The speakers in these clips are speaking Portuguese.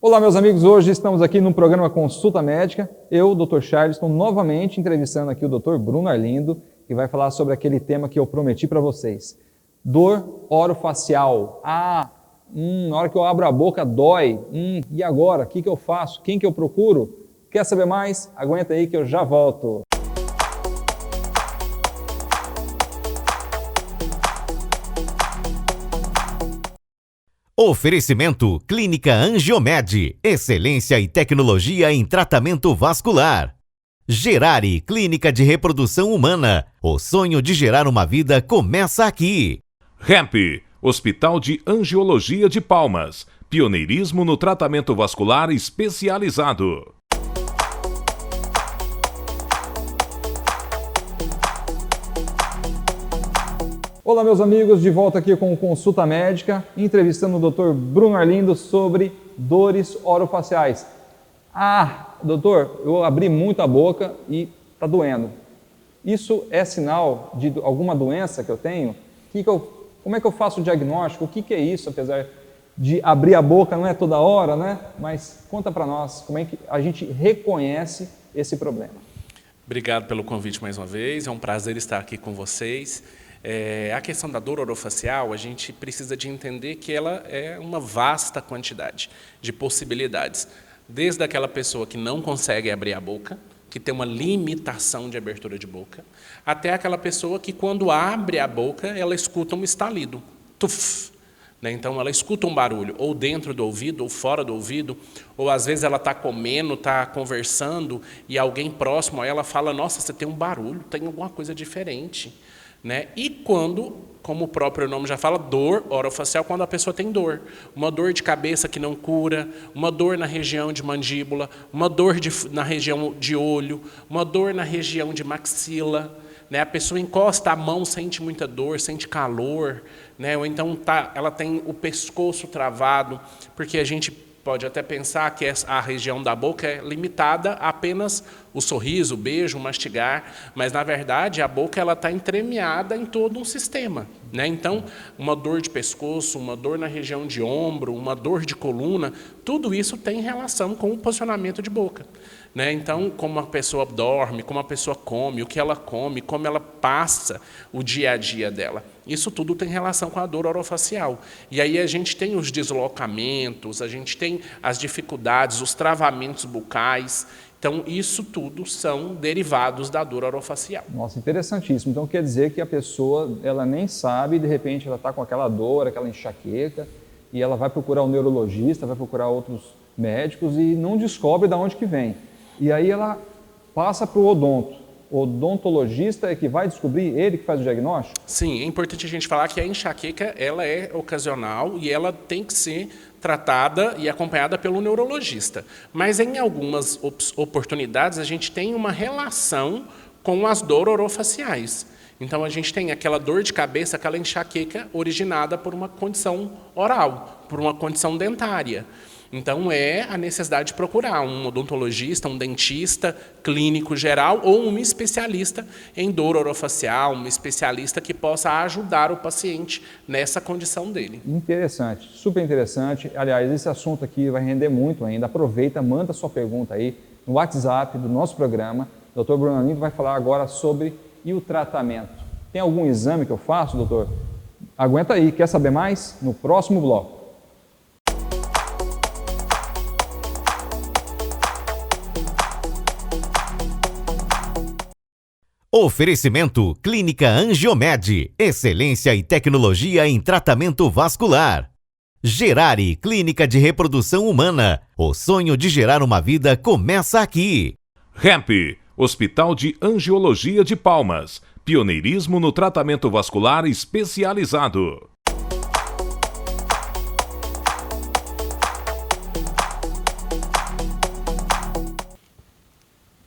Olá, meus amigos. Hoje estamos aqui no programa Consulta Médica. Eu, Dr. Charles, estou novamente entrevistando aqui o Dr. Bruno Arlindo, que vai falar sobre aquele tema que eu prometi para vocês. Dor orofacial. Na hora que eu abro a boca dói. E agora? O que eu faço? Quem que eu procuro? Quer saber mais? Aguenta aí que eu já volto. Oferecimento Clínica Angiomed, excelência e tecnologia em tratamento vascular. Gerari, Clínica de Reprodução Humana, o sonho de gerar uma vida começa aqui. RAMP, Hospital de Angiologia de Palmas, pioneirismo no tratamento vascular especializado. Olá, meus amigos, de volta aqui com Consulta Médica, entrevistando o Dr. Bruno Arlindo sobre dores orofaciais. Doutor, eu abri muito a boca e está doendo. Isso é sinal de alguma doença que eu tenho? Como é que eu faço o diagnóstico? O que é isso, apesar de abrir a boca, não é toda hora, né? Mas conta para nós, como é que a gente reconhece esse problema? Obrigado pelo convite mais uma vez, é um prazer estar aqui com vocês. A questão da dor orofacial, a gente precisa de entender que ela é uma vasta quantidade de possibilidades. Desde aquela pessoa que não consegue abrir a boca, que tem uma limitação de abertura de boca, até aquela pessoa que, quando abre a boca, ela escuta um estalido. Tuf! Então, ela escuta um barulho, ou dentro do ouvido, ou fora do ouvido, ou às vezes ela está comendo, está conversando, e alguém próximo a ela fala, nossa, você tem um barulho, tem alguma coisa diferente. E quando, como o próprio nome já fala, dor orofacial, quando a pessoa tem dor. Uma dor de cabeça que não cura, uma dor na região de mandíbula, uma dor na região de olho, uma dor na região de maxila. A pessoa encosta a mão, sente muita dor, sente calor, ou então ela tem o pescoço travado, porque a gente pode até pensar que a região da boca é limitada a apenas o sorriso, o beijo, o mastigar, mas, na verdade, a boca está entremeada em todo um sistema. Então, uma dor de pescoço, uma dor na região de ombro, uma dor de coluna, tudo isso tem relação com o posicionamento de boca. Então, como a pessoa dorme, como a pessoa come, o que ela come, como ela passa o dia a dia dela. Isso tudo tem relação com a dor orofacial. E aí a gente tem os deslocamentos, a gente tem as dificuldades, os travamentos bucais. Então, isso tudo são derivados da dor orofacial. Nossa, interessantíssimo. Então, quer dizer que a pessoa, ela nem sabe, de repente ela está com aquela dor, aquela enxaqueca, e ela vai procurar um neurologista, vai procurar outros médicos e não descobre de onde que vem. E aí ela passa para o odonto. O odontologista é que vai descobrir, ele que faz o diagnóstico? Sim, é importante a gente falar que a enxaqueca ela é ocasional e ela tem que ser tratada e acompanhada pelo neurologista. Mas em algumas oportunidades a gente tem uma relação com as dores orofaciais. Então a gente tem aquela dor de cabeça, aquela enxaqueca originada por uma condição oral, por uma condição dentária. Então, é a necessidade de procurar um odontologista, um dentista clínico geral ou um especialista em dor orofacial, um especialista que possa ajudar o paciente nessa condição dele. Interessante, super interessante. Aliás, esse assunto aqui vai render muito ainda. Aproveita, manda sua pergunta aí no WhatsApp do nosso programa. O Dr. Bruno Arlindo vai falar agora sobre o tratamento. Tem algum exame que eu faço, doutor? Aguenta aí, quer saber mais? No próximo bloco. Oferecimento Clínica Angiomed, excelência e tecnologia em tratamento vascular. Gerari, Clínica de Reprodução Humana, o sonho de gerar uma vida começa aqui. RAMP, Hospital de Angiologia de Palmas, pioneirismo no tratamento vascular especializado.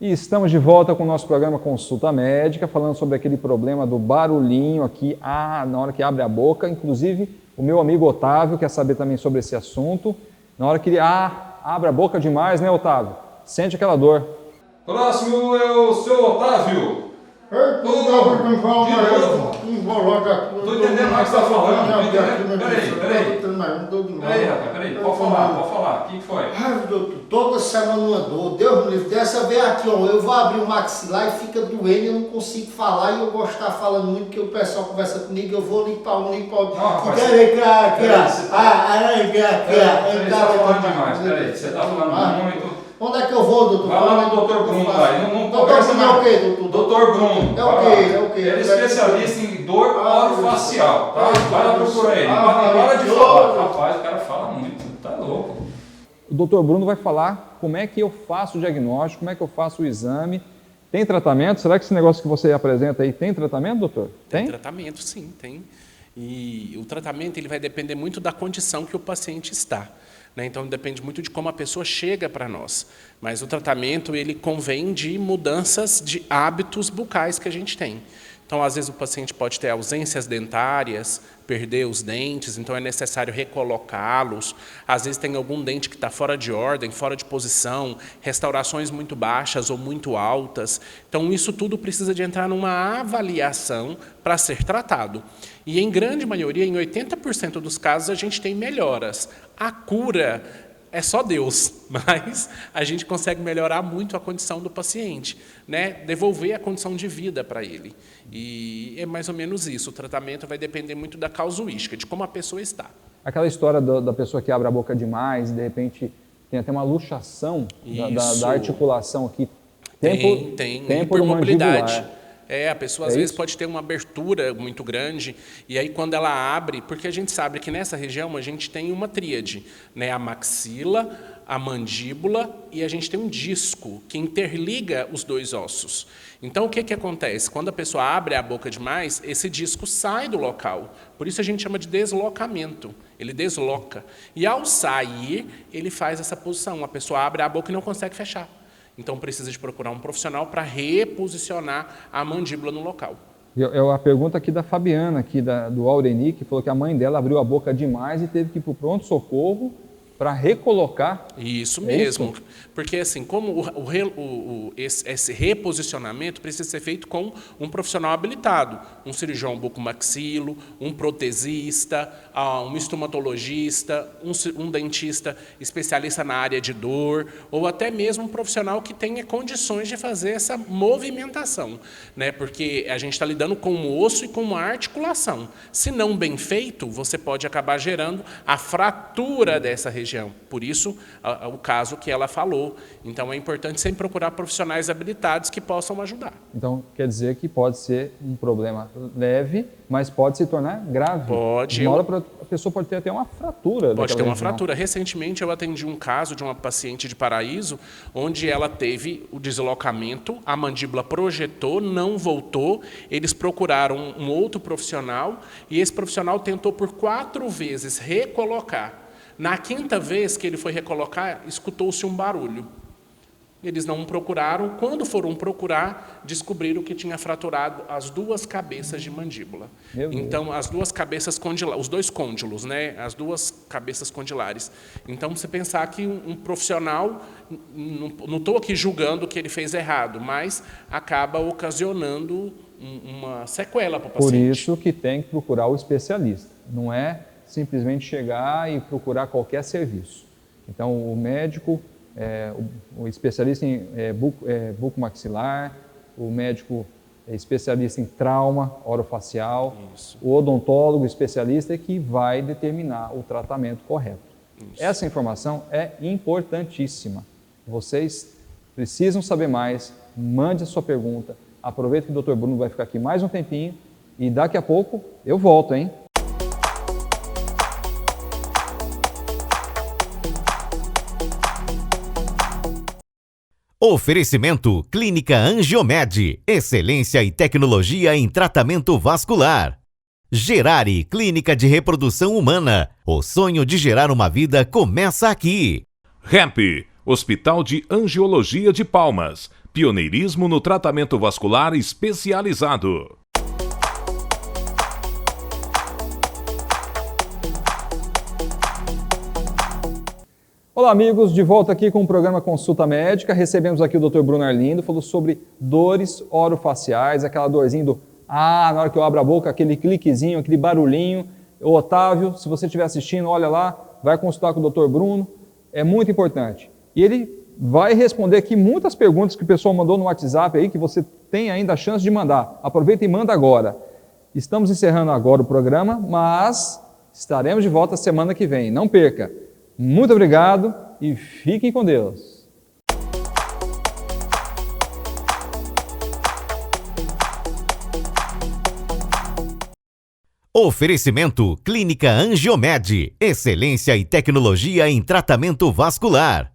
E estamos de volta com o nosso programa Consulta Médica, falando sobre aquele problema do barulhinho aqui, na hora que abre a boca. Inclusive, o meu amigo Otávio quer saber também sobre esse assunto. Na hora que ele abre a boca demais, né, Otávio? Sente aquela dor. Próximo é o seu Otávio. Ei, tu não fala de mais. novo. Não vou logo aqui. Tô entendendo mais o que você tá falando. Tô entendendo. Peraí. Peraí, rapaz, peraí. Pode falar. O que foi? Ai, doutor, toda semana uma dor. Deus me livre. Dessa vez aqui, ó, eu vou abrir o maxilar e fica doendo, eu não consigo falar e eu gosto de estar falando muito, porque o pessoal conversa comigo, eu vou limpar um, limpar outro. Peraí, você tá falando demais. Peraí, você tá falando muito. Onde é que eu vou, doutor? Vai lá no doutor Bruno lá. Não doutor Bruno é o quê, doutor? Doutor Bruno. É o quê? Ele é especialista em dor orofacial, tá? Vai lá procurar ele. Para de falar. Rapaz, o cara fala muito. Tá louco. O doutor Bruno vai falar como é que eu faço o diagnóstico, como é que eu faço o exame. Tem tratamento? Será que esse negócio que você apresenta aí tem tratamento, doutor? Tem tratamento, sim, tem. E o tratamento ele vai depender muito da condição que o paciente está. Então, depende muito de como a pessoa chega para nós. Mas o tratamento, ele convém de mudanças de hábitos bucais que a gente tem. Então, às vezes, o paciente pode ter ausências dentárias, perder os dentes, então é necessário recolocá-los. Às vezes, tem algum dente que está fora de ordem, fora de posição, restaurações muito baixas ou muito altas. Então, isso tudo precisa de entrar numa avaliação para ser tratado. E, em grande maioria, em 80% dos casos, a gente tem melhoras. A cura é só Deus, mas a gente consegue melhorar muito a condição do paciente, devolver a condição de vida para ele. E é mais ou menos isso, o tratamento vai depender muito da casuística, de como a pessoa está. Aquela história da pessoa que abre a boca demais, de repente tem até uma luxação da articulação aqui. Tem hipermobilidade. A pessoa às vezes pode ter uma abertura muito grande e aí quando ela abre, porque a gente sabe que nessa região a gente tem uma tríade, a maxila, a mandíbula e a gente tem um disco que interliga os dois ossos. Então o que acontece? Quando a pessoa abre a boca demais, esse disco sai do local. Por isso a gente chama de deslocamento. Ele desloca. E ao sair, ele faz essa posição. A pessoa abre a boca e não consegue fechar. Então, precisa de procurar um profissional para reposicionar a mandíbula no local. A pergunta aqui da Fabiana, aqui do Aureni, que falou que a mãe dela abriu a boca demais e teve que ir para o pronto-socorro para recolocar. Isso mesmo. Isso? Porque, assim, como esse reposicionamento precisa ser feito com um profissional habilitado, um cirurgião bucomaxilo, um protesista, um estomatologista, um dentista especialista na área de dor, ou até mesmo um profissional que tenha condições de fazer essa movimentação, Porque a gente está lidando com o osso e com a articulação. Se não bem feito, você pode acabar gerando a fratura dessa região. Por isso, o caso que ela falou. Então, é importante sempre procurar profissionais habilitados que possam ajudar. Então, quer dizer que pode ser um problema leve, mas pode se tornar grave. Pode. A pessoa pode ter até uma fratura. Pode ter uma fratura. Recentemente, eu atendi um caso de uma paciente de Paraíso, onde ela teve o deslocamento, a mandíbula projetou, não voltou, eles procuraram um outro profissional e esse profissional tentou por 4 vezes recolocar. Na 5ª vez que ele foi recolocar, escutou-se um barulho. Eles não procuraram. Quando foram procurar, descobriram que tinha fraturado as 2 cabeças de mandíbula. Então, as 2 cabeças condilares, os 2 côndilos, as 2 cabeças condilares. Então, você pensar que um profissional, não estou aqui julgando que ele fez errado, mas acaba ocasionando uma sequela para o paciente. Por isso que tem que procurar o especialista. Não é simplesmente chegar e procurar qualquer serviço. Então, o médico, o especialista em bucomaxilar, o médico especialista em trauma orofacial, o odontólogo especialista é que vai determinar o tratamento correto. Isso. Essa informação é importantíssima. Vocês precisam saber mais, mande a sua pergunta, aproveita que o Dr. Bruno vai ficar aqui mais um tempinho e daqui a pouco eu volto, hein? Oferecimento Clínica Angiomed, excelência e tecnologia em tratamento vascular. Gerari, Clínica de Reprodução Humana, o sonho de gerar uma vida começa aqui. RAMP, Hospital de Angiologia de Palmas, pioneirismo no tratamento vascular especializado. Olá, amigos, de volta aqui com o programa Consulta Médica. Recebemos aqui o Dr. Bruno Arlindo, falou sobre dores orofaciais, aquela dorzinha do na hora que eu abro a boca, aquele cliquezinho, aquele barulhinho. O Otávio, se você estiver assistindo, olha lá, vai consultar com o Dr. Bruno, é muito importante. E ele vai responder aqui muitas perguntas que o pessoal mandou no WhatsApp aí, que você tem ainda a chance de mandar. Aproveita e manda agora. Estamos encerrando agora o programa, mas estaremos de volta semana que vem. Não perca. Muito obrigado e fiquem com Deus. Oferecimento Clínica Angiomed, excelência e tecnologia em tratamento vascular.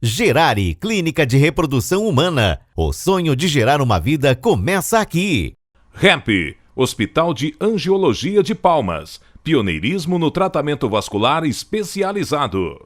Gerari, Clínica de Reprodução Humana, o sonho de gerar uma vida começa aqui. RAMP, Hospital de Angiologia de Palmas, pioneirismo no tratamento vascular especializado.